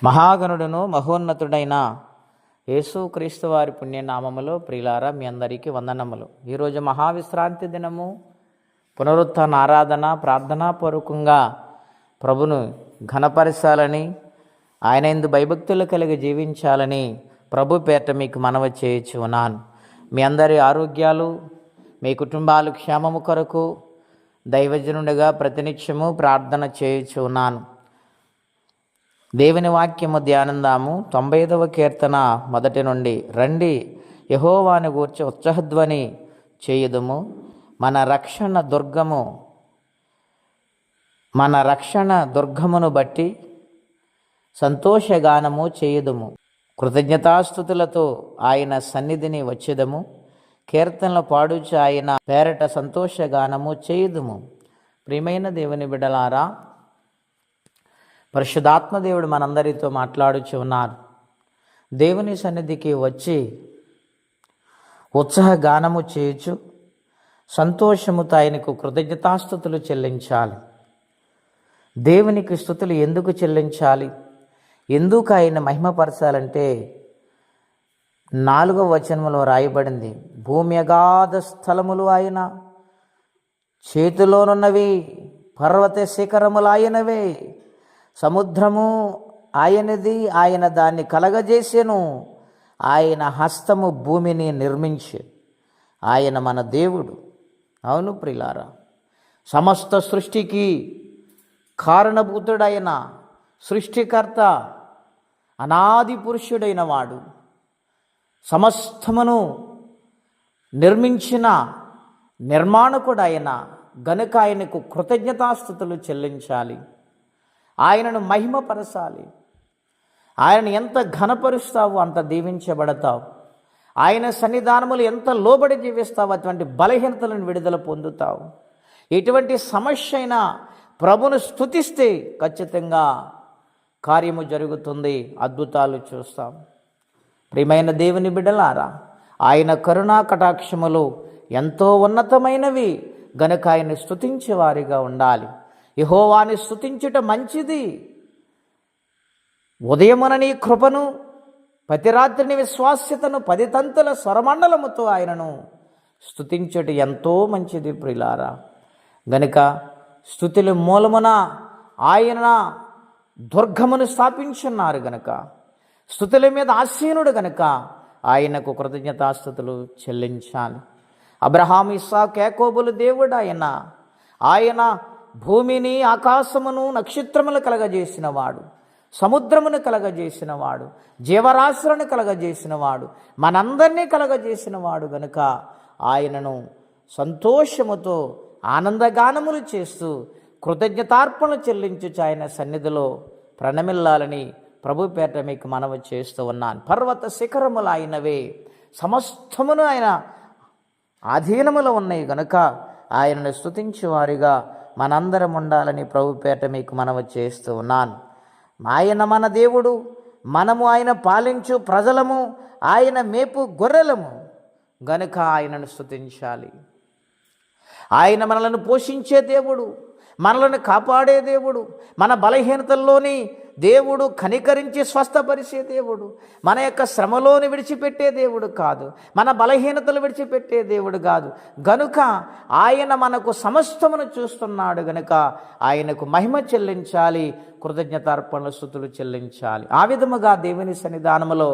మహాగణుడును మహోన్నతుడైన యేసుక్రీస్తు వారి పుణ్యనామములో ప్రియులారా మీ అందరికీ వందనములు. ఈరోజు మహావిశ్రాంతి దినము, పునరుత్థాన ఆరాధన ప్రార్థనాపూర్వకంగా ప్రభును ఘనపరచాలని, ఆయన యందు భయభక్తులు కలిగి జీవించాలని ప్రభు పేరిట మీకు మనవి చేయుచు ఉన్నాను. మీ అందరి ఆరోగ్యాలు, మీ కుటుంబాలు క్షేమము కొరకు దైవజనుడిగా ప్రతినిత్యము ప్రార్థన చేయుచు ఉన్నాను. దేవుని వాక్యము ధ్యానందాము. 95వ కీర్తన 1 నుండి. రండి, యెహోవాను గూర్చి ఉత్సాహధ్వని చేయుదుము, మన రక్షణ దుర్గమును బట్టి సంతోషగానము చేయుదుము. కృతజ్ఞతాస్తుతులతో ఆయన సన్నిధిని వచ్చేదము, కీర్తనలు పాడుచు ఆయన పేరట సంతోషగానము చేయుదుము. ప్రియమైన దేవుని బిడ్డలారా, పరిశుద్ధాత్మదేవుడు మనందరితో మాట్లాడుచు ఉన్నారు. దేవుని సన్నిధికి వచ్చి ఉత్సాహగానము చేయుచు సంతోషముతో ఆయనకు కృతజ్ఞతాస్తుతులు చెల్లించాలి. దేవునికి స్తుతులు ఎందుకు చెల్లించాలి, ఎందుకు ఆయన మహిమపరచాలంటే 4వ వచనములో రాయబడింది, భూమి అగాధ స్థలములు ఆయన చేతిలోనున్నవి, పర్వత శిఖరములు ఆయనవే, సముద్రము ఆయనది, ఆయన దాన్ని కలగజేసెను, ఆయన హస్తము భూమిని నిర్మించి. ఆయన మన దేవుడు. అవును ప్రియులారా, సమస్త సృష్టికి కారణభూతుడైన సృష్టికర్త, అనాది పురుషుడైన వాడు, సమస్తమును నిర్మించిన నిర్మాణకుడైన గనుక ఆయనకు కృతజ్ఞతాస్తుతులు చెల్లించాలి. ఆయనను మహిమపరచాలి. ఆయనను ఎంత ఘనపరుస్తావో అంత దీవించబడతావు. ఆయన సన్నిధానములు ఎంత లోబడి జీవిస్తావో అటువంటి బలహీనతలను విడుదల పొందుతావు. ఎటువంటి సమస్య అయినా ప్రభును స్తుతిస్తే ఖచ్చితంగా కార్యము జరుగుతుంది, అద్భుతాలు చూస్తాం. ప్రియమైన దేవుని బిడ్డలారా, ఆయన కరుణా కటాక్షములు ఎంతో ఉన్నతమైనవి గనుక ఆయన స్తుతించే వారిగా ఉండాలి. యెహోవాని స్తుతించుట మంచిది. ఉదయమున నీ కృపను, ప్రతిరాత్రిని విశ్వాస్యతను 10 తంతుల స్వరమండలముతో ఆయనను స్తుతించుట ఎంతో మంచిది ప్రియులారా. గనుక స్తుతుల మూలమున ఆయన దుర్గమును స్థాపించున్నారు గనుక, స్తుతుల మీద ఆసీనుడు గనుక ఆయనకు కృతజ్ఞతాస్తుతులు చెల్లించాలి. అబ్రహాము, ఇస్సాకు, యాకోబుల దేవుడు ఆయన భూమిని, ఆకాశమును, నక్షత్రములు కలగజేసినవాడు, సముద్రమును కలగజేసినవాడు, జీవరాశులను కలగజేసినవాడు, మనందరినీ కలగజేసినవాడు గనుక ఆయనను సంతోషముతో ఆనందగానములు చేస్తూ కృతజ్ఞతార్పణలు చెల్లించుచు ఆయన సన్నిధిలో ప్రణమిల్లాలని ప్రభు పేట మీకు మనవి చేస్తూ ఉన్నాను. పర్వత శిఖరములు ఆయనవే, సమస్తమును ఆయన ఆధీనములో ఉన్నాయి గనుక ఆయనను స్తుతించే వారిగా మనందరం ఉండాలని ప్రభు పేట మీకు మనవి చేస్తూ ఉన్నాను. ఆయన మన దేవుడు, మనము ఆయన పాలించు ప్రజలము, ఆయన మేపు గొర్రెలము గనుక ఆయనను స్తుతించాలి. ఆయన మనలను పోషించే దేవుడు, మనలను కాపాడే దేవుడు, మన బలహీనతల్లోని దేవుడు కనికరించి స్వస్థపరిచే దేవుడు, మన యొక్క శ్రమలోని విడిచిపెట్టే దేవుడు కాదు, మన బలహీనతలు విడిచిపెట్టే దేవుడు కాదు. గనుక ఆయన మనకు సమస్తమును చూస్తున్నాడు గనుక ఆయనకు మహిమ చెల్లించాలి, కృతజ్ఞతార్పణలు స్తుతులు చెల్లించాలి. ఆ విధముగా దేవుని సన్నిధానములో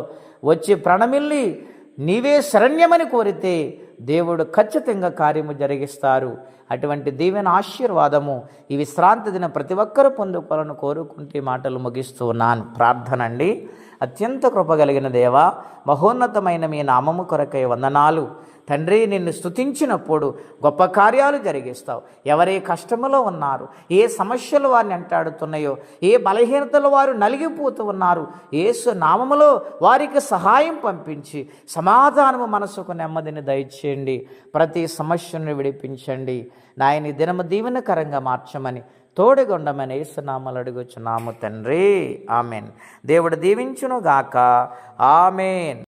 వచ్చి ప్రణమిల్లి నీవే శరణ్యమని కోరితే దేవుడు ఖచ్చితంగా కార్యము జరిగిస్తారు. అటువంటి దీవెన ఆశీర్వాదము ఈ విశ్రాంతి దిన ప్రతి ఒక్కరూ పొందుకోవాలని కోరుకుంటే మాటలు ముగిస్తూ ఉన్నాను. ప్రార్థన అండి. అత్యంత కృపగలిగిన దేవా, మహోన్నతమైన మీ నామము కొరకై వందనాలు తండ్రి. నిన్ను స్తుతించినప్పుడు గొప్ప కార్యాలు జరిగిస్తావు. ఎవరే కష్టములో ఉన్నారు, ఏ సమస్యలు వారిని అంటాడుతున్నాయో, ఏ బలహీనతలు వారు నలిగిపోతూ ఉన్నారు, యేసు నామములో వారికి సహాయం పంపించి సమాధానము, మనసుకు నెమ్మదిని దయచేయండి. ప్రతి సమస్యను విడిపించండి నాయని. దినము దీవెనకరంగా మార్చమని, తోడుగొండమని యేసు నామములో అడుగుచున్నాము తండ్రి. ఆమెన్. దేవుడు దీవించును గాక. ఆమెన్.